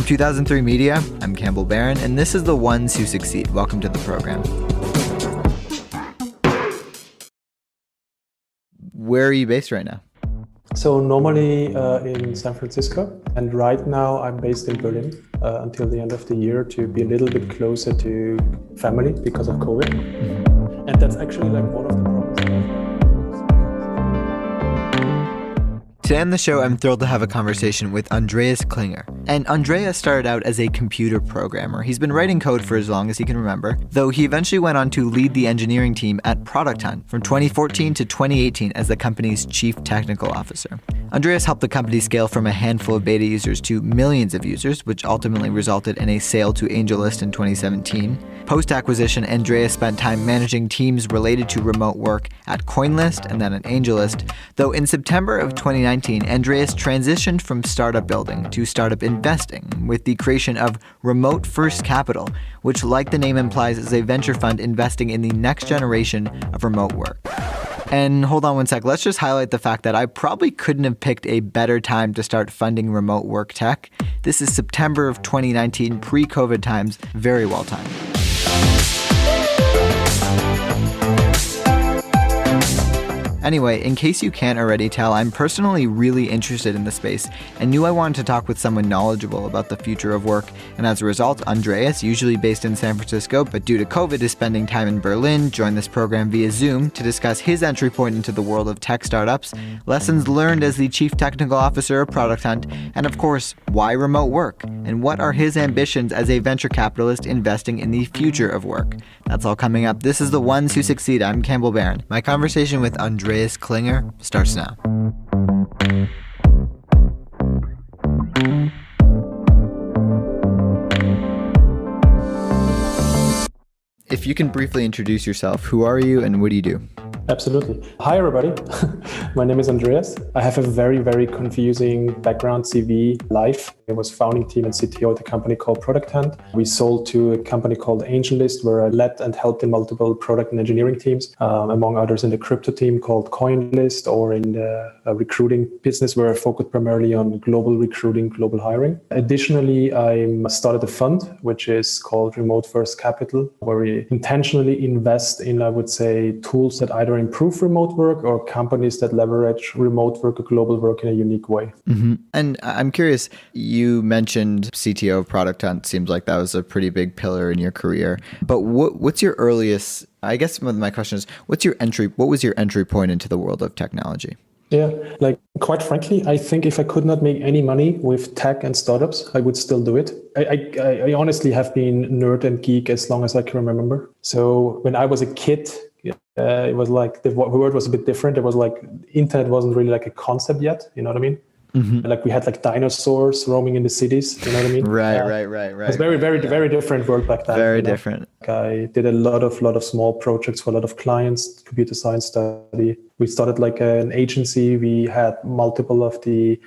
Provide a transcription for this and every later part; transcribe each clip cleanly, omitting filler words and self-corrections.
From 2003 Media, I'm Campbell Barron, and this is The Ones Who Succeed. Welcome to the program. Where are you based right now? So normally in San Francisco, and right now I'm based in Berlin until the end of the year to be a little bit closer to family because of COVID. Mm-hmm. And that's actually like one of the problems. Today on the show, I'm thrilled to have a conversation with Andreas Klinger. And Andreas started out as a computer programmer. He's been writing code for as long as he can remember, though he eventually went on to lead the engineering team at Product Hunt from 2014 to 2018 as the company's chief technical officer. Andreas helped the company scale from a handful of beta users to millions of users, which ultimately resulted in a sale to AngelList in 2017. Post-acquisition, Andreas spent time managing teams related to remote work at CoinList and then at AngelList, though in September of 2019, Andreas transitioned from startup building to startup investing with the creation of Remote First Capital, which, like the name implies, is a venture fund investing in the next generation of remote work. And hold on one sec, let's just highlight the fact that I probably couldn't have picked a better time to start funding remote work tech. This is September of 2019, pre-COVID times, very well timed. Anyway, in case you can't already tell, I'm personally really interested in the space and knew I wanted to talk with someone knowledgeable about the future of work. And as a result, Andreas, usually based in San Francisco, but due to COVID is spending time in Berlin, joined this program via Zoom to discuss his entry point into the world of tech startups, lessons learned as the chief technical officer of Product Hunt, and of course, why remote work, and what are his ambitions as a venture capitalist investing in the future of work. That's all coming up. This is The Ones Who Succeed. I'm Campbell Barron. My conversation with Andreas Klinger starts now. If you can briefly introduce yourself, who are you and what do you do? Absolutely. Hi, everybody. My name is Andreas. I have a very, very confusing background CV life. I was founding team and CTO at a company called Product Hunt. We sold to a company called AngelList, where I led and helped in multiple product and engineering teams, among others in the crypto team called CoinList, or in the recruiting business where I focused primarily on global recruiting, global hiring. Additionally, I started a fund, which is called Remote First Capital, where we intentionally invest in, I would say, tools that either improve remote work or companies that leverage remote work or global work in a unique way. Mm-hmm. And I'm curious, you mentioned CTO of Product Hunt. Seems like that was a pretty big pillar in your career. But what's your earliest, I guess my question is, what was your entry point into the world of technology? Yeah, like quite frankly, I think if I could not make any money with tech and startups, I would still do it. I honestly have been nerd and geek as long as I can remember. So when I was a kid, it was like the word was a bit different. It was like internet wasn't really like a concept yet. You know what I mean? Mm-hmm. Like we had like dinosaurs roaming in the cities. You know what I mean? Right. It was very different world back then. Very different. Like I did a lot of small projects for a lot of clients, computer science study. We started like an agency. We had multiple of the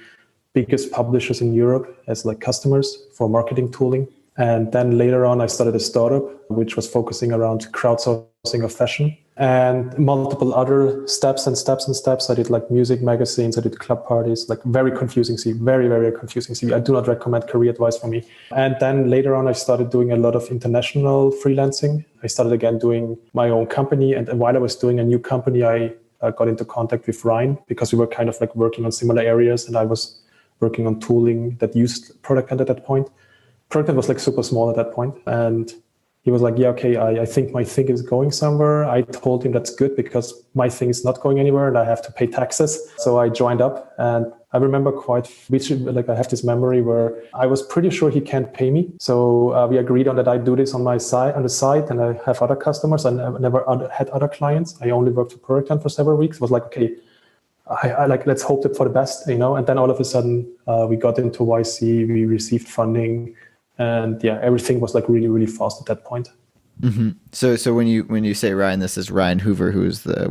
biggest publishers in Europe as like customers for marketing tooling. And then later on, I started a startup, which was focusing around crowdsourcing of fashion and multiple other steps. I did like music magazines. I did club parties, like very confusing CV, very, very confusing CV. I do not recommend career advice for me. And then later on, I started doing a lot of international freelancing. I started again doing my own company. And while I was doing a new company, I got into contact with Ryan because we were kind of like working on similar areas. And I was working on tooling that used Product Hunt at that point. Product Hunt was like super small at that point. And he was like, yeah, okay, I think my thing is going somewhere. I told him that's good because my thing is not going anywhere and I have to pay taxes. So I joined up and I remember I have this memory where I was pretty sure he can't pay me. So we agreed on that I do this on the side and I have other customers. I never had other clients. I only worked for Product Hunt for several weeks. It was like, okay, I like, let's hope for the best, you know? And then all of a sudden we got into YC, we received funding. And yeah, everything was like really, really fast at that point. Mm-hmm. So when you say Ryan, this is Ryan Hoover, who's the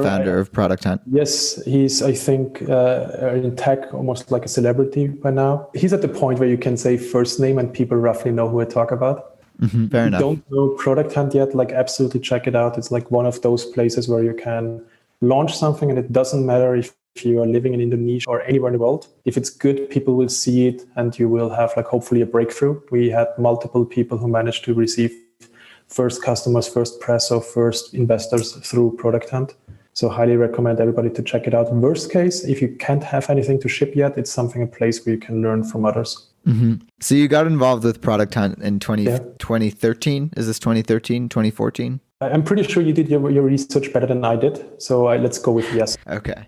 founder of Product Hunt. Yes, he's, I think, in tech almost like a celebrity by now. He's at the point where you can say first name and people roughly know who I talk about. Mm-hmm. Fair enough. Don't know Product Hunt yet? Like absolutely check it out. It's like one of those places where you can launch something and it doesn't matter if if you are living in Indonesia or anywhere in the world, if it's good, people will see it and you will have like hopefully a breakthrough. We had multiple people who managed to receive first customers, first press, or first investors through Product Hunt. So highly recommend everybody to check it out. Worst case, if you can't have anything to ship yet, it's a place where you can learn from others. So you got involved with Product Hunt in 2013. Is this 2013, 2014? I'm pretty sure you did your research better than I did. So let's go with yes. Okay.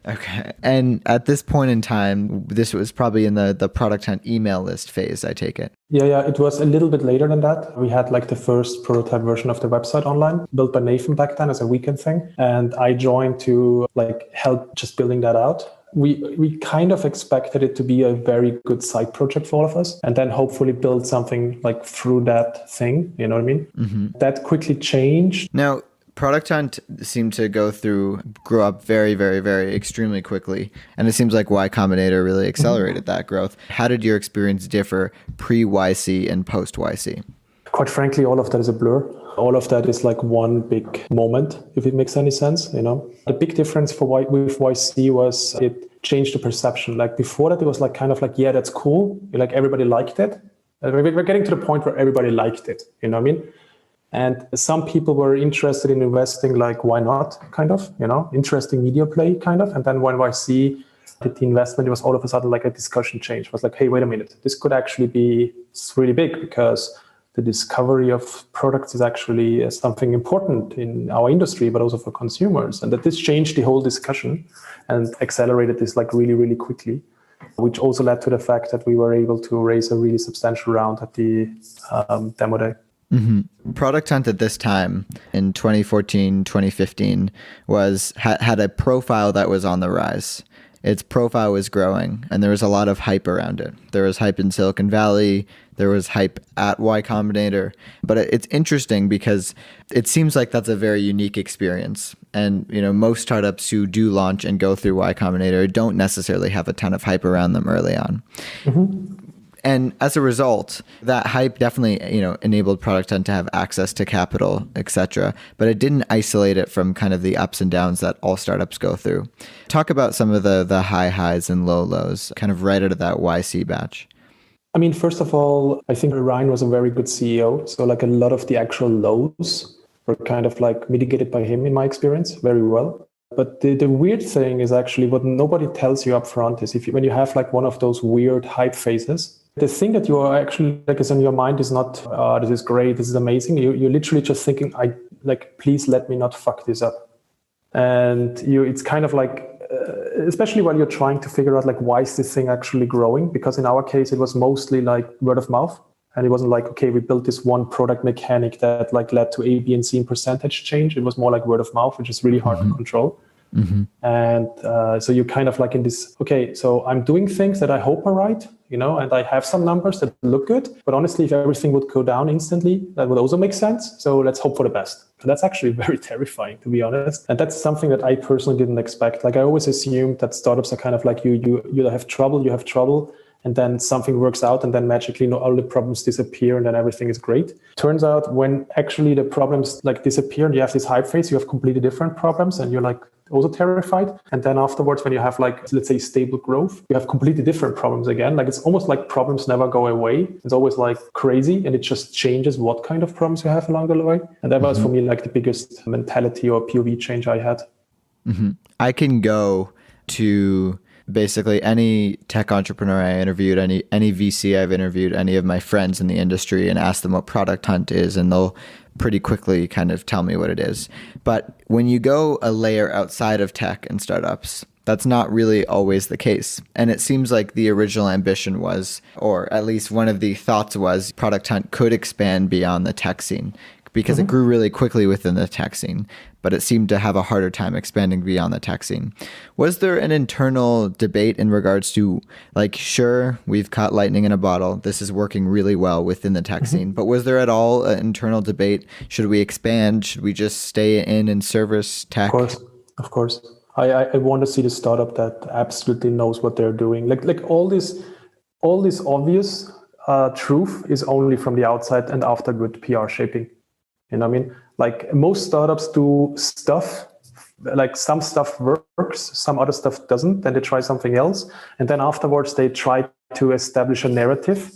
And at this point in time, this was probably in the Product Hunt email list phase, I take it. Yeah. It was a little bit later than that. We had like the first prototype version of the website online, built by Nathan back then as a weekend thing. And I joined to like help just building that out. We kind of expected it to be a very good side project for all of us, and then hopefully build something like through that thing. You know what I mean? That quickly changed. Now, Product Hunt seemed to grow up very, very, very extremely quickly. And it seems like Y Combinator really accelerated that growth. How did your experience differ pre-YC and post-YC? Quite frankly, all of that is a blur. All of that is like one big moment, if it makes any sense, you know. The big difference with YC was it changed the perception. Like before that, it was like kind of like, yeah, that's cool. Like everybody liked it. We're getting to the point where everybody liked it, you know what I mean? And some people were interested in investing, like, why not, kind of, you know, interesting media play, kind of. And then when YC did the investment, it was all of a sudden like a discussion change. It was like, hey, wait a minute, this could actually be really big because the discovery of products is actually something important in our industry, but also for consumers. And that this changed the whole discussion and accelerated this like really, really quickly, which also led to the fact that we were able to raise a really substantial round at the demo day. Product Hunt at this time in 2014, 2015 had a profile that was on the rise. Its profile was growing and there was a lot of hype around it. There was hype in Silicon Valley. There was hype at Y Combinator. But it's interesting because it seems like that's a very unique experience. And, you know, most startups who do launch and go through Y Combinator don't necessarily have a ton of hype around them early on. And as a result, that hype definitely, you know, enabled Product Hunt to have access to capital, etc. But it didn't isolate it from kind of the ups and downs that all startups go through. Talk about some of the high highs and low lows, kind of right out of that YC batch. I mean, first of all, I think Ryan was a very good CEO. So like a lot of the actual lows were kind of like mitigated by him in my experience very well. But the weird thing is actually what nobody tells you up front is when you have like one of those weird hype phases, the thing that you are actually like is on your mind is not, this is great, this is amazing. You're literally just thinking, please let me not fuck this up. And it's kind of like, especially while you're trying to figure out like, why is this thing actually growing? Because in our case, it was mostly like word of mouth. And it wasn't like, okay, we built this one product mechanic that like led to A, B, and C in percentage change. It was more like word of mouth, which is really hard to control. And so you're kind of like in this, okay, so I'm doing things that I hope are right, you know, and I have some numbers that look good. But honestly, if everything would go down instantly, that would also make sense. So let's hope for the best. And that's actually very terrifying, to be honest. And that's something that I personally didn't expect. Like I always assumed that startups are kind of like you have trouble. And then something works out and then magically all the problems disappear and then everything is great. Turns out when actually the problems like disappear and you have this hype phase, you have completely different problems and you're like also terrified. And then afterwards, when you have like, let's say stable growth, you have completely different problems again. Like it's almost like problems never go away. It's always like crazy and it just changes what kind of problems you have along the way. And that was for me like the biggest mentality or POV change I had. I can go to basically any tech entrepreneur I interviewed, any VC I've interviewed, any of my friends in the industry and ask them what Product Hunt is, and they'll pretty quickly kind of tell me what it is. But when you go a layer outside of tech and startups, that's not really always the case. And it seems like the original ambition was, or at least one of the thoughts was, Product Hunt could expand beyond the tech scene because it grew really quickly within the tech scene, but it seemed to have a harder time expanding beyond the tech scene. Was there an internal debate in regards to, like, sure, we've caught lightning in a bottle, this is working really well within the tech scene, but was there at all an internal debate? Should we expand? Should we just stay in and service tech? Of course. I want to see the startup that absolutely knows what they're doing. Like all this obvious truth is only from the outside and after good PR shaping. You know what I mean? Like most startups do stuff Like some stuff works, some other stuff doesn't, then they try something else. And then afterwards they try to establish a narrative,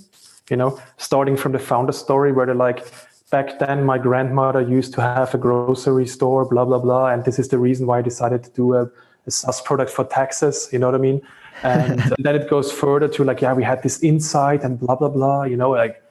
starting from the founder story where they're like, back then my grandmother used to have a grocery store, blah, blah, blah. And this is the reason why I decided to do a SaaS product for taxes, you know what I mean? And then it goes further to like, yeah, we had this insight and blah, blah, blah, like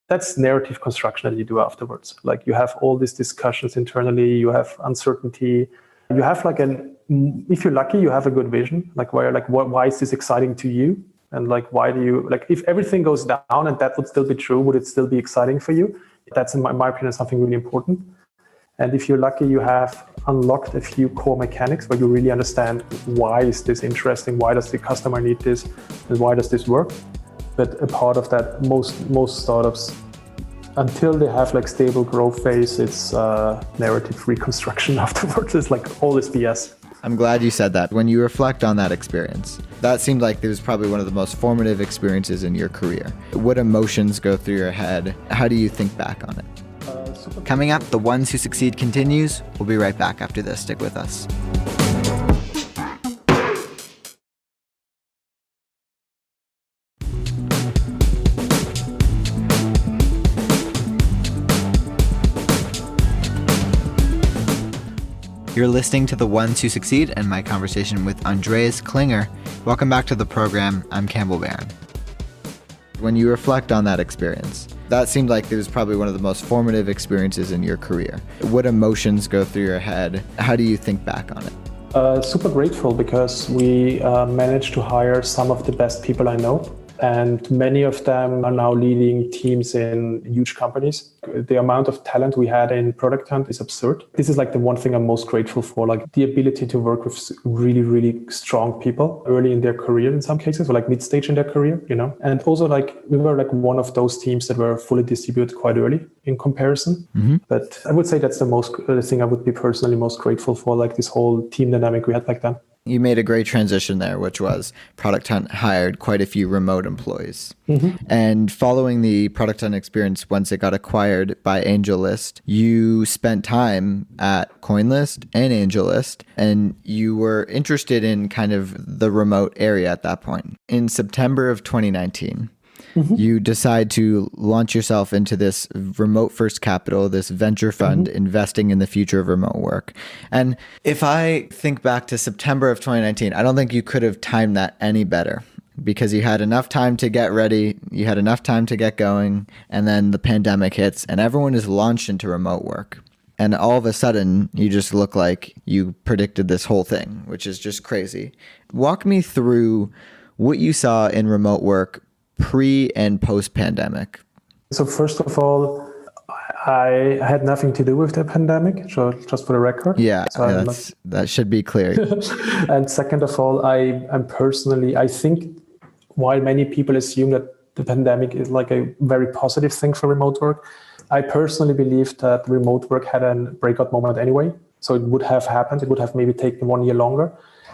that's narrative construction that you do afterwards. Like you have all these discussions internally, you have uncertainty, you have like if you're lucky, you have a good vision, like where like why is this exciting to you? And like, why do you, like if everything goes down and that would still be true, would it still be exciting for you? That's in my opinion, something really important. And if you're lucky, you have unlocked a few core mechanics where you really understand why is this interesting, why does the customer need this, and why does this work? But a part of that, most startups, until they have like stable growth phase, it's narrative reconstruction afterwards. It's like all this BS. I'm glad you said that. When you reflect on that experience, that seemed like it was probably one of the most formative experiences in your career. What emotions go through your head? How do you think back on it? Coming up, The Ones Who Succeed continues. We'll be right back after this. Stick with us. You're listening to The Ones Who Succeed and my conversation with Andreas Klinger. Welcome back to the program. I'm Campbell Barron. When you reflect on that experience, that seemed like it was probably one of the most formative experiences in your career. What emotions go through your head? How do you think back on it? Super grateful because we managed to hire some of the best people I know. And many of them are now leading teams in huge companies. The amount of talent we had in Product Hunt is absurd. This is like the one thing I'm most grateful for, like the ability to work with really, really strong people early in their career in some cases, or like mid-stage in their career, And also like we were like one of those teams that were fully distributed quite early in comparison. Mm-hmm. But I would say that's the thing I would be personally most grateful for, like this whole team dynamic we had back then. You made a great transition there, which was Product Hunt hired quite a few remote employees. Mm-hmm. And following the Product Hunt experience, once it got acquired by AngelList, you spent time at CoinList and AngelList, and you were interested in kind of the remote area at that point. In September of 2019, mm-hmm. you decide to launch yourself into this remote first capital, this venture fund, mm-hmm. investing in the future of remote work. And if I think back to September of 2019, I don't think you could have timed that any better because you had enough time to get ready, you had enough time to get going, and then the pandemic hits and everyone is launched into remote work. And all of a sudden, you just look like you predicted this whole thing, which is just crazy. Walk me through what you saw in remote work pre and post pandemic. So first of all, I had nothing to do with the pandemic, so just for the record. Yeah, so that should be clear. And second of all, I think while many people assume that the pandemic is like a very positive thing for remote work, I personally believe that remote work had a breakout moment anyway. So it would have happened. It would have maybe taken 1 year longer.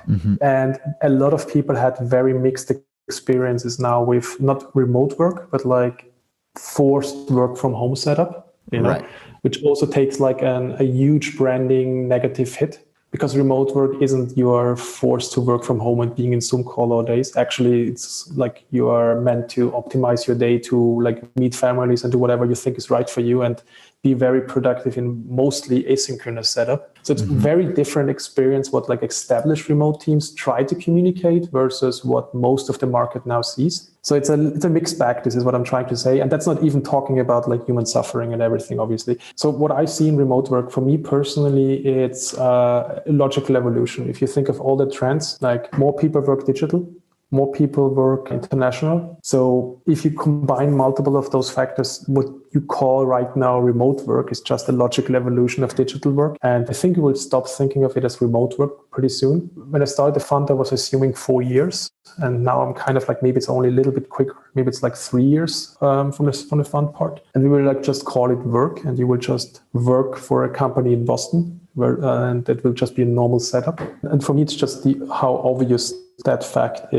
Mm-hmm. And a lot of people had very mixed experiences now with not remote work, but like forced work from home setup, right. Which also takes like a huge branding negative hit because remote work isn't you are forced to work from home and being in Zoom call all days. Actually, it's like you are meant to optimize your day to like meet families and do whatever you think is right for you and be very productive in mostly asynchronous setup. So it's mm-hmm. very different experience what like established remote teams try to communicate versus what most of the market now sees. So it's a mixed bag. This is what I'm trying to say. And that's not even talking about like human suffering and everything, obviously. So what I see in remote work, for me personally, it's a logical evolution. If you think of all the trends, like more people work digital, more people work international. So if you combine multiple of those factors, what you call right now remote work is just a logical evolution of digital work. And I think we will stop thinking of it as remote work pretty soon. When I started the fund, I was assuming 4 years. And now I'm kind of like, maybe it's only a little bit quicker. Maybe it's like 3 years from the fund part. And we will like just call it work. And you will just work for a company in Boston. And that will just be a normal setup. And for me, it's just how obvious that fact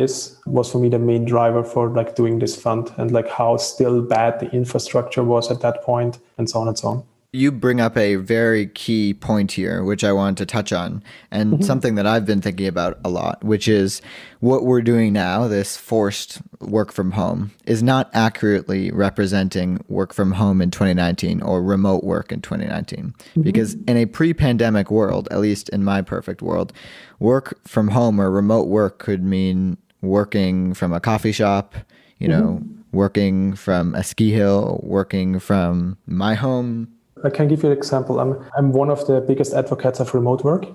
was for me the main driver for like doing this fund and like how still bad the infrastructure was at that point and so on and so on. You bring up a very key point here, which I wanted to touch on, and something that I've been thinking about a lot, which is what we're doing now, this forced work from home, is not accurately representing work from home in 2019 or remote work in 2019. Because in a pre-pandemic world, at least in my perfect world, work from home or remote work could mean working from a coffee shop, working from a ski hill, working from my home. I can give you an example. I'm one of the biggest advocates of remote work,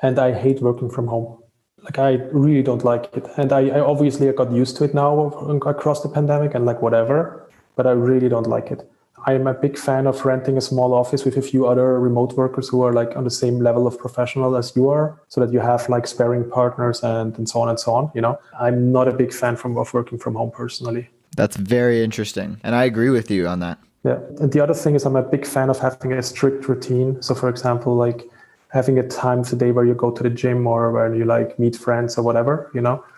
and I hate working from home. Like, I really don't like it. And I obviously got used to it now across the pandemic and like whatever, but I really don't like it. I am a big fan of renting a small office with a few other remote workers who are like on the same level of professional as you are, so that you have like sparring partners and so on and so on. I'm not a big fan of working from home personally. That's very interesting. And I agree with you on that. Yeah. And the other thing is I'm a big fan of having a strict routine. So for example, like having a time of the day where you go to the gym or where you like meet friends or whatever,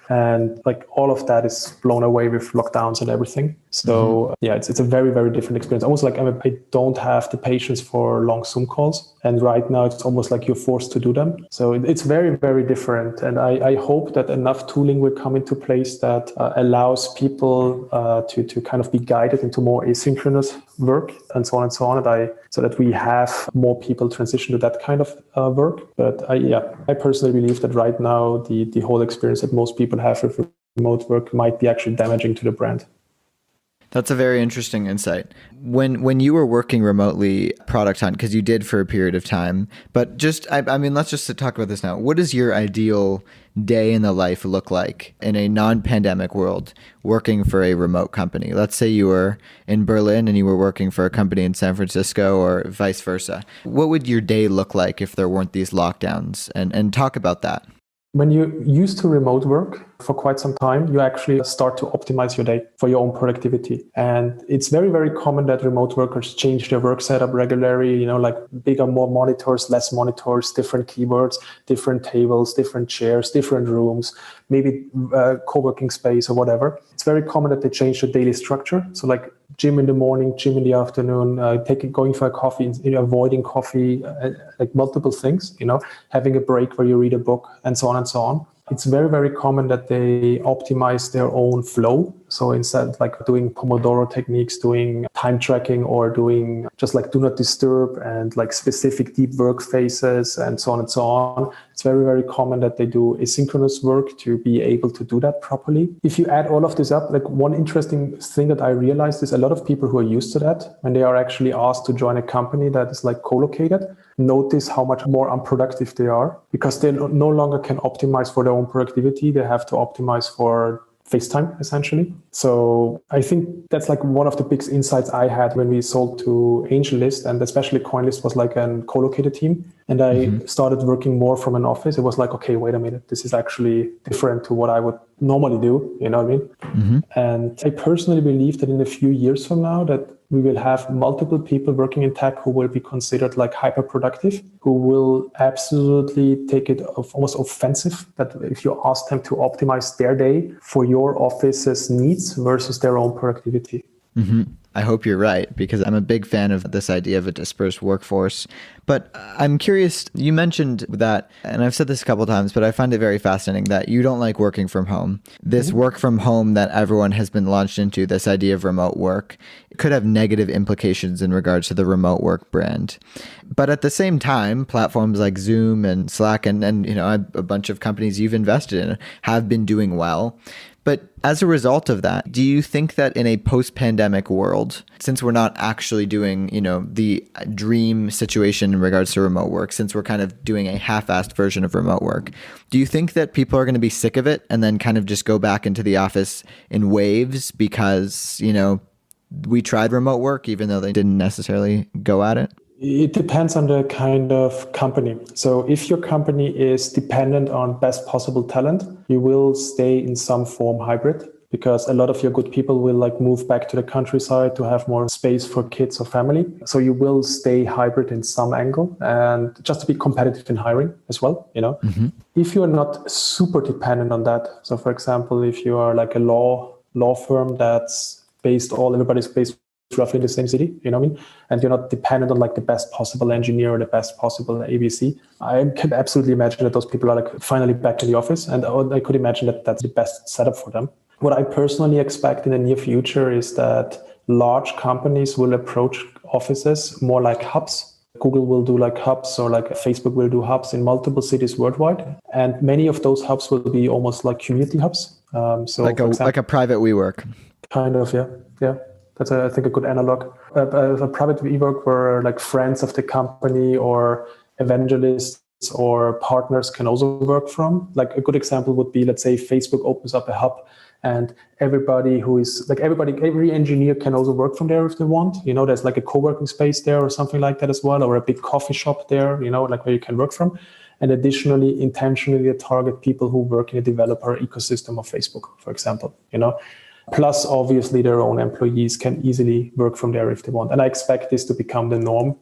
and like all of that is blown away with lockdowns and everything. So yeah, it's a very, very different experience. Almost like I don't have the patience for long Zoom calls. And right now it's almost like you're forced to do them. So it's very, very different. And I hope that enough tooling will come into place that allows people to kind of be guided into more asynchronous work and so on and so on. So that we have more people transition to that kind of work. But I personally believe that right now the whole experience that most people have with remote work might be actually damaging to the brand. That's a very interesting insight. When you were working remotely, Product Hunt, because you did for a period of time, but let's just talk about this now. What does your ideal day in the life look like in a non-pandemic world working for a remote company? Let's say you were in Berlin and you were working for a company in San Francisco or vice versa. What would your day look like if there weren't these lockdowns? And talk about that. When you're used to remote work for quite some time, you actually start to optimize your day for your own productivity. And it's very, very common that remote workers change their work setup regularly, like bigger, more monitors, less monitors, different keyboards, different tables, different chairs, different rooms, maybe co-working space or whatever. It's very common that they change the daily structure. So like gym in the morning, gym in the afternoon, going for a coffee, avoiding coffee, like multiple things, having a break where you read a book and so on and so on. It's very, very common that they optimize their own flow. So instead, like doing Pomodoro techniques, doing time tracking, or doing just like do not disturb and like specific deep work phases and so on and so on. It's very, very common that they do asynchronous work to be able to do that properly. If you add all of this up, like one interesting thing that I realized is a lot of people who are used to that, when they are actually asked to join a company that is like co-located, notice how much more unproductive they are because they no longer can optimize for their own productivity. They have to optimize for FaceTime, essentially. So I think that's like one of the big insights I had when we sold to AngelList, and especially CoinList was like a co-located team. And I started working more from an office. It was like, okay, wait a minute, this is actually different to what I would normally do. You know what I mean? And I personally believe that in a few years from now, that we will have multiple people working in tech who will be considered like hyper productive, who will absolutely take it almost offensive that if you ask them to optimize their day for your office's needs versus their own productivity. I hope you're right, because I'm a big fan of this idea of a dispersed workforce. But I'm curious, you mentioned that, and I've said this a couple of times, but I find it very fascinating that you don't like working from home. This work from home that everyone has been launched into, this idea of remote work, could have negative implications in regards to the remote work brand. But at the same time, platforms like Zoom and Slack and a bunch of companies you've invested in have been doing well. But as a result of that, do you think that in a post-pandemic world, since we're not actually doing, the dream situation in regards to remote work, since we're kind of doing a half-assed version of remote work, do you think that people are going to be sick of it and then kind of just go back into the office in waves because, we tried remote work even though they didn't necessarily go at it? It depends on the kind of company. So if your company is dependent on best possible talent, you will stay in some form hybrid because a lot of your good people will like move back to the countryside to have more space for kids or family. So you will stay hybrid in some angle and just to be competitive in hiring as well, If you're not super dependent on that. So for example, if you are like a law firm that's everybody's based roughly in the same city, you know what I mean? And you're not dependent on like the best possible engineer or the best possible ABC. I can absolutely imagine that those people are like finally back in the office, and I could imagine that that's the best setup for them. What I personally expect in the near future is that large companies will approach offices more like hubs. Google will do like hubs, or like Facebook will do hubs in multiple cities worldwide. And many of those hubs will be almost like community hubs. So like a private WeWork. Kind of, yeah. Yeah. That's, I think, a good analog. A private WeWork where like friends of the company or evangelists or partners can also work from. Like a good example would be, let's say Facebook opens up a hub, and everybody who is like every engineer can also work from there if they want. You know, there's like a co-working space there or something like that as well, or a big coffee shop there, you know, like where you can work from. And additionally, intentionally target people who work in the developer ecosystem of Facebook, for example, you know. Plus, obviously, their own employees can easily work from there if they want. And I expect this to become the norm.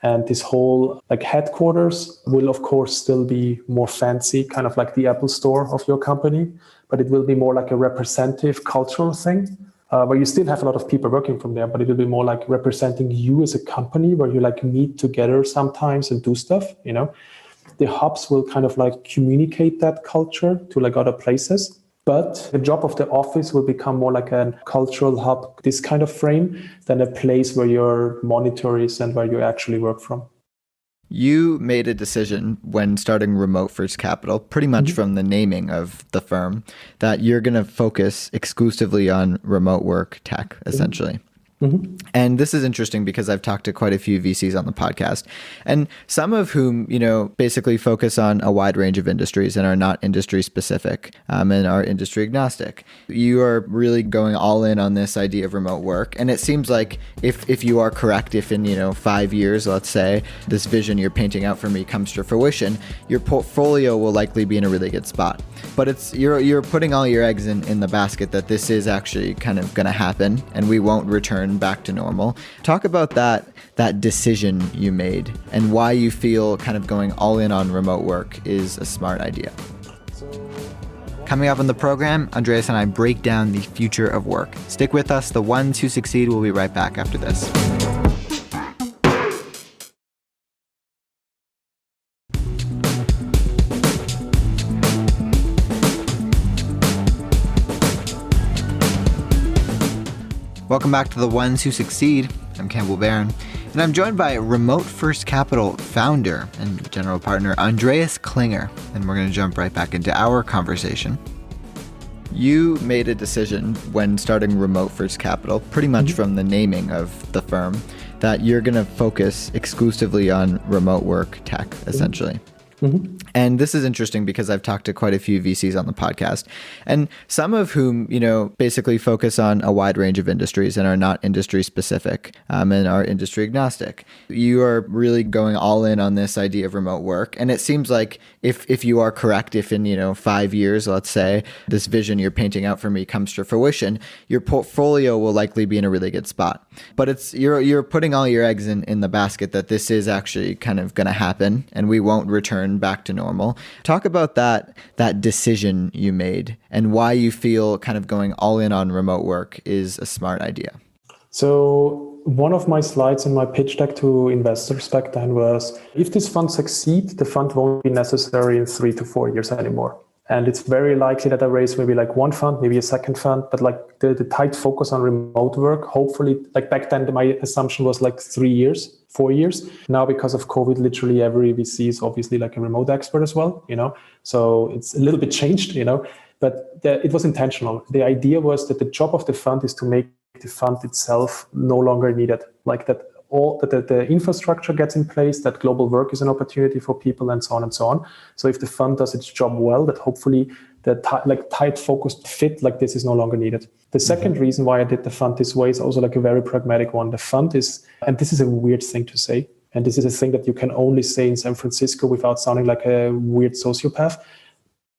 And this whole like headquarters will, of course, still be more fancy, kind of like the Apple Store of your company, but it will be more like a representative cultural thing, where you still have a lot of people working from there, but it will be more like representing you as a company, where you like meet together sometimes and do stuff, you know. The hubs will kind of like communicate that culture to like other places. But the job of the office will become more like a cultural hub, this kind of frame, than a place where your monitor is and where you actually work from. You made a decision when starting Remote First Capital, pretty much from the naming of the firm, that you're going to focus exclusively on remote work tech, essentially. Mm-hmm. And this is interesting because I've talked to quite a few VCs on the podcast, and some of whom, you know, basically focus on a wide range of industries and are not industry specific, and are industry agnostic. You are really going all in on this idea of remote work. And it seems like if you are correct, if in, 5 years, let's say, this vision you're painting out for me comes to fruition, your portfolio will likely be in a really good spot. But you're putting all your eggs in the basket that this is actually kind of going to happen and we won't return back to normal. Talk about that decision you made and why you feel kind of going all in on remote work is a smart idea. Coming up on the program, Andreas and I break down the future of work. Stick with us. The ones who succeed will be right back after this. Welcome back to The Ones Who Succeed. I'm Campbell Barron, and I'm joined by Remote First Capital founder and general partner Andreas Klinger, and we're going to jump right back into our conversation. You made a decision when starting Remote First Capital, pretty much from the naming of the firm, that you're going to focus exclusively on remote work tech, essentially. Mm-hmm. And this is interesting because I've talked to quite a few VCs on the podcast, and some of whom, basically focus on a wide range of industries and are not industry specific, and are industry agnostic. You are really going all in on this idea of remote work. And it seems like if you are correct, if in, 5 years, let's say, this vision you're painting out for me comes to fruition, your portfolio will likely be in a really good spot. But you're putting all your eggs in the basket that this is actually kind of going to happen and we won't return back to normal. Talk about that decision you made and why you feel kind of going all in on remote work is a smart idea. So one of my slides in my pitch deck to investors back then was, if this fund succeeds, the fund won't be necessary in 3 to 4 years anymore. And it's very likely that I raise maybe like one fund, maybe a second fund, but like the tight focus on remote work, hopefully, like back then, my assumption was like 3 years, 4 years. Now, because of COVID, literally every VC is obviously like a remote expert as well, so it's a little bit changed, but it was intentional. The idea was that the job of the fund is to make the fund itself no longer needed, like that the infrastructure gets in place, that global work is an opportunity for people, and so on and so on. So if the fund does its job well, that hopefully the tight focused fit like this is no longer needed. The second reason why I did the fund this way is also like a very pragmatic one. The fund is, and this is a weird thing to say, and this is a thing that you can only say in San Francisco without sounding like a weird sociopath.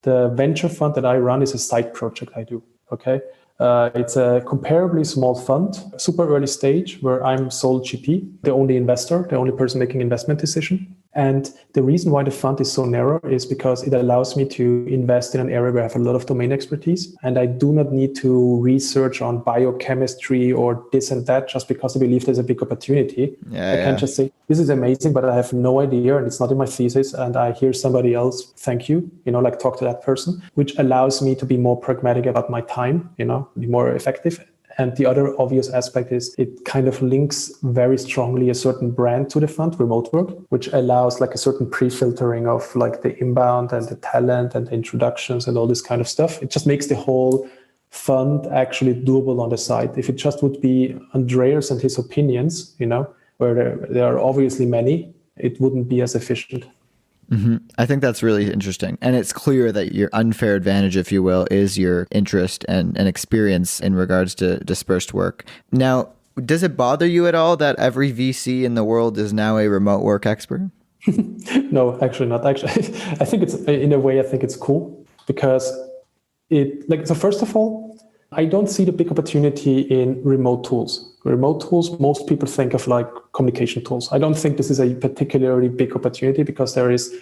The venture fund that I run is a side project I do, okay? It's a comparably small fund, super early stage, where I'm sole GP, the only investor, the only person making investment decision. And the reason why the fund is so narrow is because it allows me to invest in an area where I have a lot of domain expertise. And I do not need to research on biochemistry or this and that just because I believe there's a big opportunity. I can't just say, this is amazing, but I have no idea and it's not in my thesis. And I hear somebody else, thank you, like talk to that person, which allows me to be more pragmatic about my time, be more effective. And the other obvious aspect is it kind of links very strongly a certain brand to the fund, remote work, which allows like a certain pre-filtering of like the inbound and the talent and the introductions and all this kind of stuff. It just makes the whole fund actually doable on the side. If it just would be Andreas and his opinions, where there are obviously many, it wouldn't be as efficient. Mm-hmm. I think that's really interesting. And it's clear that your unfair advantage, if you will, is your interest and experience in regards to dispersed work. Now, does it bother you at all that every VC in the world is now a remote work expert? No, actually not. Actually, I think it's, in a way, I think it's cool because so first of all, I don't see the big opportunity in remote tools. Remote tools, most people think of like communication tools. I don't think this is a particularly big opportunity because there is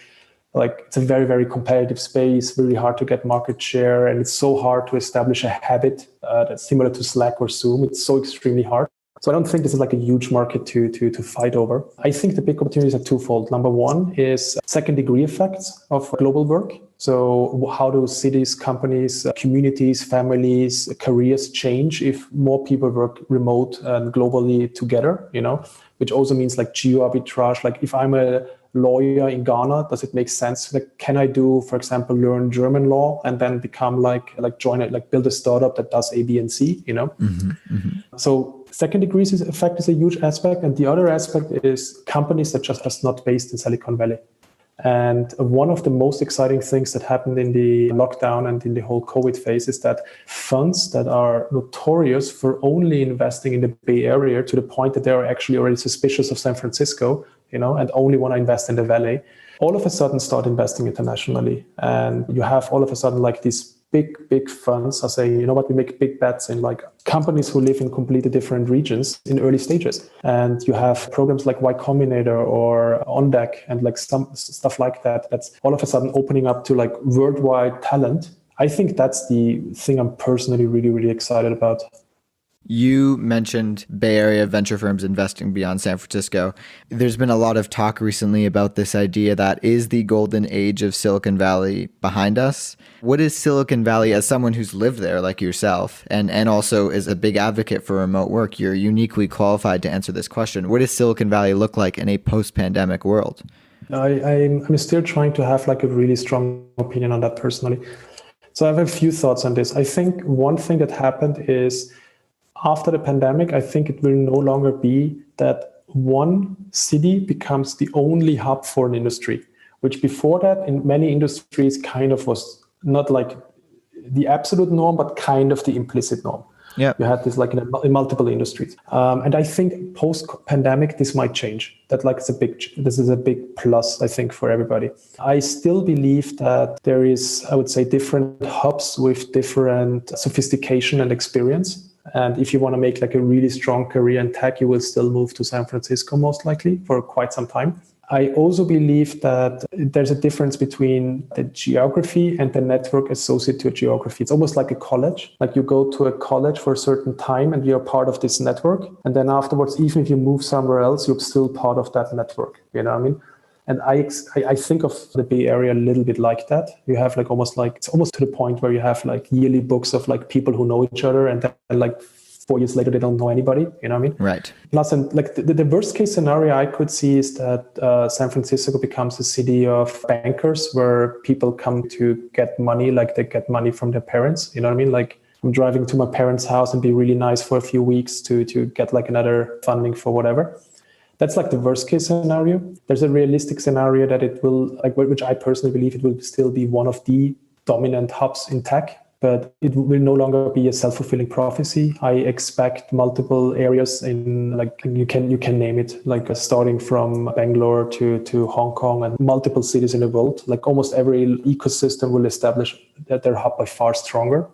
it's a very, very competitive space, really hard to get market share. And it's so hard to establish a habit that's similar to Slack or Zoom. It's so extremely hard. So I don't think this is like a huge market to fight over. I think the big opportunities are twofold. Number one is second degree effects of global work. So how do cities, companies, communities, families, careers change if more people work remote and globally together, which also means like geo arbitrage. Like if I'm a lawyer in Ghana, does it make sense? Like, can I do, for example, learn German law and then become join it, build a startup that does A, B, and C, Mm-hmm, mm-hmm. So second degree effect is a huge aspect. And the other aspect is companies that just are not based in Silicon Valley. And one of the most exciting things that happened in the lockdown and in the whole COVID phase is that funds that are notorious for only investing in the Bay Area to the point that they are actually already suspicious of San Francisco, and only want to invest in the Valley, all of a sudden start investing internationally. And you have all of a sudden like these big funds are saying, we make big bets in like companies who live in completely different regions in early stages. And you have programs like Y Combinator or On Deck and like some stuff like that. That's all of a sudden opening up to like worldwide talent. I think that's the thing I'm personally really, really excited about. You mentioned Bay Area venture firms investing beyond San Francisco. There's been a lot of talk recently about this idea that is the golden age of Silicon Valley behind us. What is Silicon Valley, as someone who's lived there like yourself and also is a big advocate for remote work, you're uniquely qualified to answer this question. What does Silicon Valley look like in a post-pandemic world? I'm still trying to have like a really strong opinion on that personally. So I have a few thoughts on this. I think one thing that happened is after the pandemic, I think it will no longer be that one city becomes the only hub for an industry, which before that in many industries kind of was not like the absolute norm, but kind of the implicit norm. Yeah, you had this like in multiple industries. And I think post-pandemic, this might change. That like this is a big plus, I think, for everybody. I still believe that there is, I would say, different hubs with different sophistication and experience. And if you want to make like a really strong career in tech, you will still move to San Francisco, most likely, for quite some time. I also believe that there's a difference between the geography and the network associated to a geography. It's almost like a college. Like you go to a college for a certain time and you're part of this network. And then afterwards, even if you move somewhere else, you're still part of that network. You know what I mean? And I think of the Bay Area a little bit like that. You have like it's almost to the point where you have like yearly books of like people who know each other, and then like 4 years later they don't know anybody. You know what I mean? Right. Plus, and like the worst case scenario I could see is that San Francisco becomes a city of bankers where people come to get money, like they get money from their parents. You know what I mean? Like I'm driving to my parents' house and be really nice for a few weeks to get like another funding for whatever. That's like the worst case scenario. There's a realistic scenario that it will, like, which I personally believe it will still be one of the dominant hubs in tech, but it will no longer be a self-fulfilling prophecy. I expect multiple areas in, like, you can name it, like starting from Bangalore to Hong Kong and multiple cities in the world. Like almost every ecosystem will establish their hub by far stronger.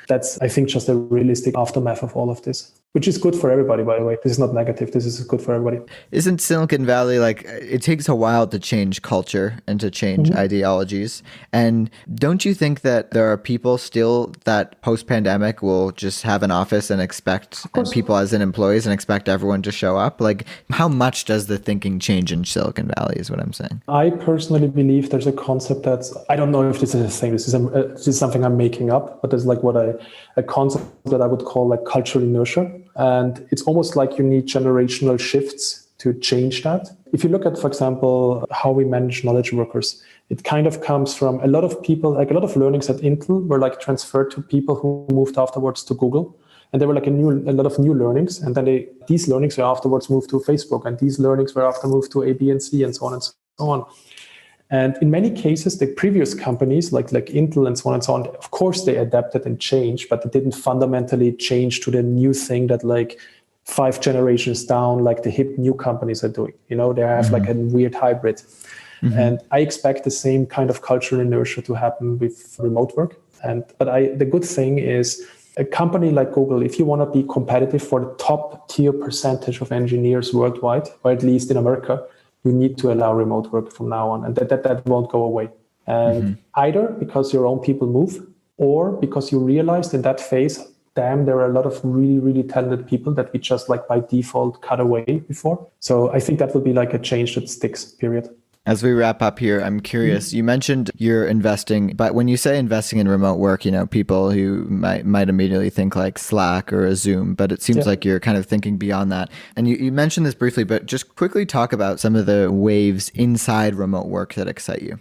That's, I think, just a realistic aftermath of all of this, which is good for everybody, by the way. This is not negative. This is good for everybody. Isn't Silicon Valley like, it takes a while to change culture and to change ideologies? And don't you think that there are people still that post-pandemic will just have an office and expect people as in employees and expect everyone to show up? Like, how much does the thinking change in Silicon Valley is what I'm saying? I personally believe there's a concept that's, I don't know if this is a thing, this is something I'm making up, but there's like a concept that I would call like cultural inertia. And it's almost like you need generational shifts to change that. If you look at, for example, how we manage knowledge workers, it kind of comes from a lot of people, like a lot of learnings at Intel were like transferred to people who moved afterwards to Google. And there were like a lot of new learnings. And then these learnings were afterwards moved to Facebook. And these learnings were after moved to A, B, and C, and so on and so on. And in many cases, the previous companies like Intel and so on and so on, of course, they adapted and changed, but they didn't fundamentally change to the new thing that like 5 generations down, like the hip new companies are doing. They have like a weird hybrid. And I expect the same kind of cultural inertia to happen with remote work. But the good thing is a company like Google, if you want to be competitive for the top tier percentage of engineers worldwide, or at least in America, you need to allow remote work from now on, and that won't go away. And either because your own people move, or because you realized in that phase, damn, there are a lot of really, really talented people that we just like by default cut away before. So I think that will be like a change that sticks, period. As we wrap up here, I'm curious, you mentioned you're investing, but when you say investing in remote work, people who might immediately think like Slack or a Zoom, but it seems like you're kind of thinking beyond that. And you mentioned this briefly, but just quickly talk about some of the waves inside remote work that excite you.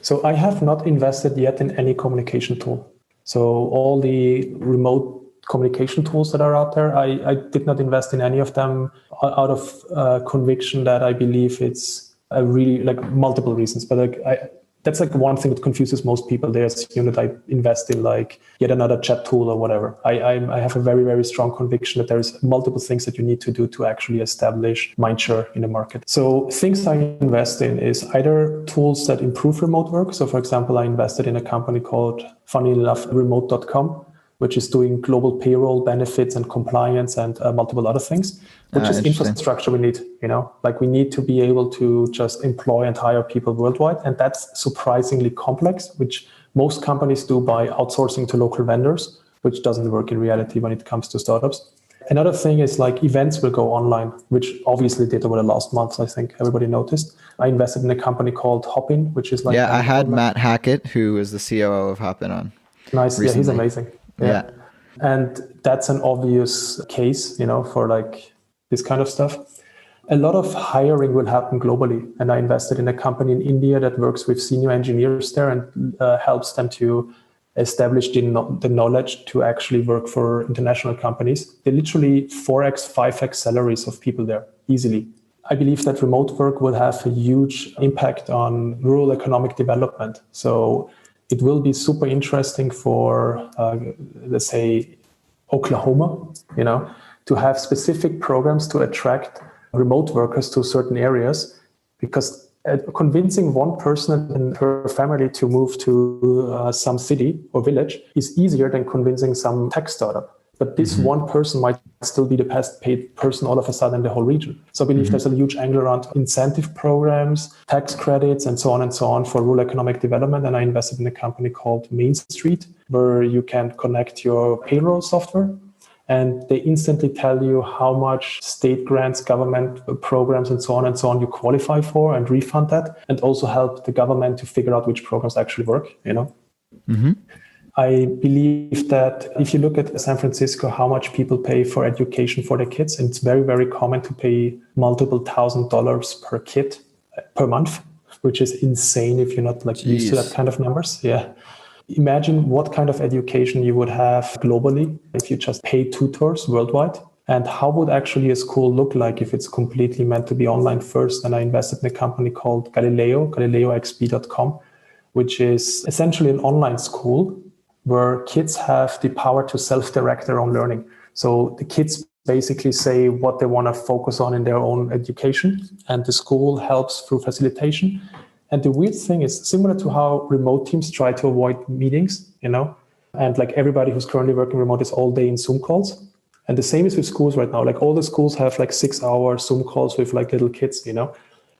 So I have not invested yet in any communication tool. So all the remote communication tools that are out there, I did not invest in any of them out of conviction that I believe it's really like multiple reasons, but that's like one thing that confuses most people. They assume that I invest in like yet another chat tool or whatever. I have a very, very strong conviction that there's multiple things that you need to do to actually establish mindshare in the market. So things I invest in is either tools that improve remote work. So for example, I invested in a company called, funny enough, remote.com, which is doing global payroll benefits and compliance and multiple other things, which is infrastructure we need, like we need to be able to just employ and hire people worldwide. And that's surprisingly complex, which most companies do by outsourcing to local vendors, which doesn't work in reality when it comes to startups. Another thing is like events will go online, which obviously did over the last month. I think everybody noticed. I invested in a company called Hopin, which is like... Yeah, I had Matt Hackett, who is the COO of Hopin on. Nice. Recently. Yeah, he's amazing. Yeah. And that's an obvious case, for like this kind of stuff. A lot of hiring will happen globally. And I invested in a company in India that works with senior engineers there and helps them to establish the knowledge to actually work for international companies. They literally 4x, 5x salaries of people there easily. I believe that remote work will have a huge impact on rural economic development. So it will be super interesting for, let's say, Oklahoma, to have specific programs to attract remote workers to certain areas, because convincing one person and her family to move to some city or village is easier than convincing some tech startup. But this one person might still be the best paid person all of a sudden in the whole region. So I believe there's a huge angle around incentive programs, tax credits, and so on for rural economic development. And I invested in a company called Main Street, where you can connect your payroll software and they instantly tell you how much state grants, government programs, and so on you qualify for and refund that, and also help the government to figure out which programs actually work, I believe that if you look at San Francisco, how much people pay for education for their kids, and it's very, very common to pay multiple $1,000s per kid per month, which is insane if you're not like used to that kind of numbers. Yeah. Imagine what kind of education you would have globally if you just pay tutors worldwide. And how would actually a school look like if it's completely meant to be online first? And I invested in a company called galileoxp.com, which is essentially an online school where kids have the power to self-direct their own learning. So the kids basically say what they want to focus on in their own education, and the school helps through facilitation. And the weird thing is similar to how remote teams try to avoid meetings, and like everybody who's currently working remote is all day in Zoom calls. And the same is with schools right now. Like all the schools have like 6-hour Zoom calls with like little kids,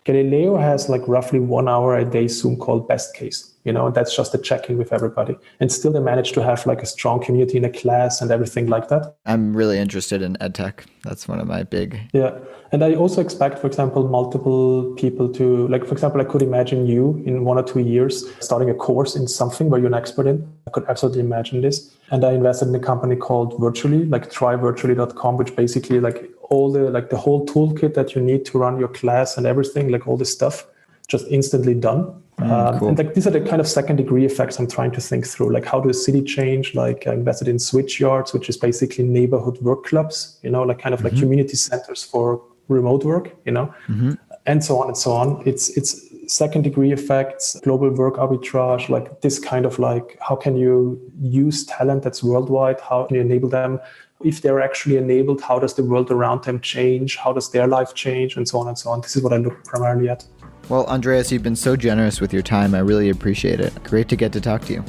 Galileo has like roughly 1 hour a day Zoom call best case, that's just a check-in with everybody. And still they manage to have like a strong community in a class and everything like that. I'm really interested in edtech. That's one of my big... Yeah. And I also expect, for example, multiple people to, like, for example, I could imagine you in 1 or 2 years starting a course in something where you're an expert in. I could absolutely imagine this. And I invested in a company called Virtually, like tryvirtually.com, which basically like all the whole toolkit that you need to run your class and everything, like all this stuff, just instantly done. Cool. And like these are the kind of second degree effects I'm trying to think through. Like how does city change? Like I invested in Switch Yards, which is basically neighborhood work clubs, like kind of like community centers for remote work, and so on and so on. It's second degree effects, global work arbitrage, like this kind of like, how can you use talent that's worldwide? How can you enable them? If they're actually enabled, how does the world around them change? How does their life change? And so on and so on. This is what I look primarily at. Well, Andreas, you've been so generous with your time. I really appreciate it. Great to get to talk to you.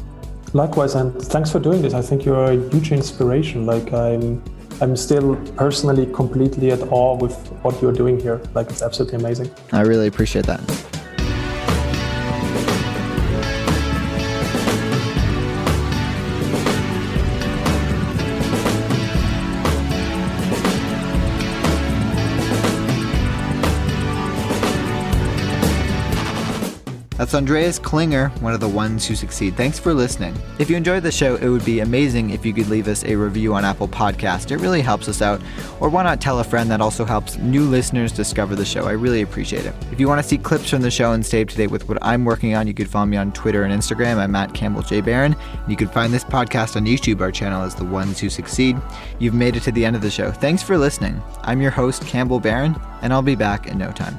Likewise, and thanks for doing this. I think you're a huge inspiration. Like I'm still personally completely at awe with what you're doing here. Like it's absolutely amazing. I really appreciate that. That's Andreas Klinger, one of the ones who succeed. Thanks for listening. If you enjoyed the show, it would be amazing if you could leave us a review on Apple Podcast. It really helps us out. Or why not tell a friend? That also helps new listeners discover the show. I really appreciate it. If you want to see clips from the show and stay up to date with what I'm working on, you could follow me on Twitter and Instagram. I'm at CampbellJBarron. You can find this podcast on YouTube. Our channel is The Ones Who Succeed. You've made it to the end of the show. Thanks for listening. I'm your host, Campbell Barron, and I'll be back in no time.